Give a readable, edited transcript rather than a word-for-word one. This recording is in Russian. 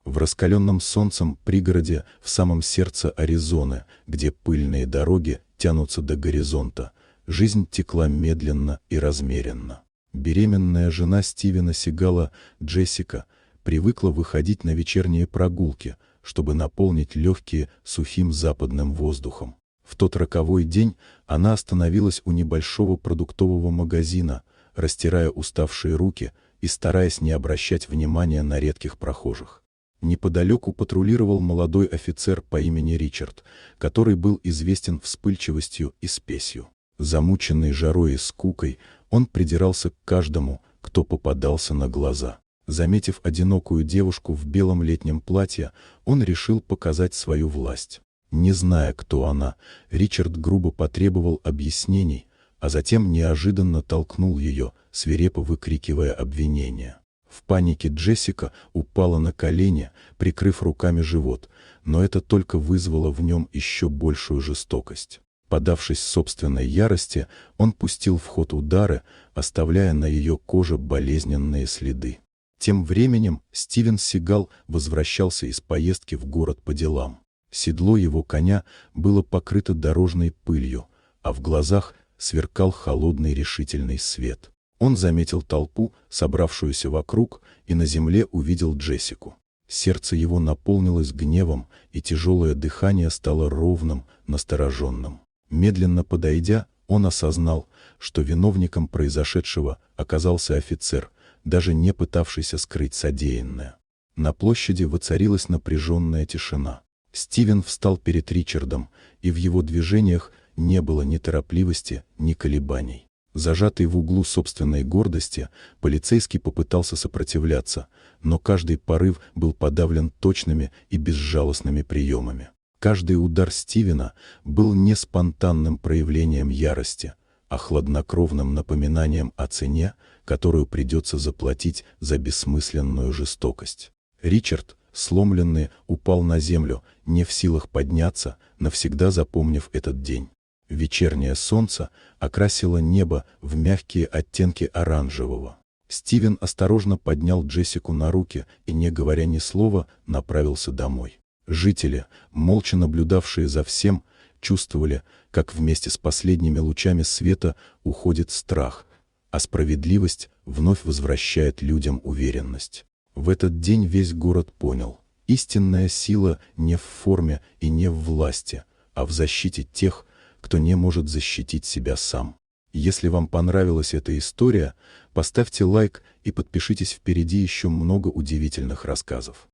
В раскаленном солнцем пригороде в самом сердце Аризоны, где пыльные дороги тянутся до горизонта, жизнь текла медленно и размеренно. Беременная жена Стивена Сигала, Джессика, привыкла выходить на вечерние прогулки, чтобы наполнить легкие сухим западным воздухом. В тот роковой день она остановилась у небольшого продуктового магазина, растирая уставшие руки и стараясь не обращать внимания на редких прохожих. Неподалеку патрулировал молодой офицер по имени Ричард, который был известен вспыльчивостью и спесью. Замученный жарой и скукой, он придирался к каждому, кто попадался на глаза. Заметив одинокую девушку в белом летнем платье, он решил показать свою власть. Не зная, кто она, Ричард грубо потребовал объяснений, а затем неожиданно толкнул ее, свирепо выкрикивая обвинения. В панике Джессика упала на колени, прикрыв руками живот, но это только вызвало в нем еще большую жестокость. Поддавшись собственной ярости, он пустил в ход удары, оставляя на ее коже болезненные следы. Тем временем Стивен Сигал возвращался из поездки в город по делам. Седло его коня было покрыто дорожной пылью, а в глазах сверкал холодный решительный свет. Он заметил толпу, собравшуюся вокруг, и на земле увидел Джессику. Сердце его наполнилось гневом, и тяжелое дыхание стало ровным, настороженным. Медленно подойдя, он осознал, что виновником произошедшего оказался офицер, даже не пытавшийся скрыть содеянное. На площади воцарилась напряженная тишина. Стивен встал перед Ричардом, и в его движениях не было ни торопливости, ни колебаний. Зажатый в углу собственной гордости, полицейский попытался сопротивляться, но каждый порыв был подавлен точными и безжалостными приемами. Каждый удар Стивена был не спонтанным проявлением ярости, а хладнокровным напоминанием о цене, которую придется заплатить за бессмысленную жестокость. Ричард, сломленный, упал на землю, не в силах подняться, навсегда запомнив этот день. Вечернее солнце окрасило небо в мягкие оттенки оранжевого. Стивен осторожно поднял Джессику на руки и, не говоря ни слова, направился домой. Жители, молча наблюдавшие за всем, чувствовали, как вместе с последними лучами света уходит страх, а справедливость вновь возвращает людям уверенность. В этот день весь город понял: истинная сила не в форме и не в власти, а в защите тех, кто не может защитить себя сам. Если вам понравилась эта история, поставьте лайк и подпишитесь, впереди еще много удивительных рассказов.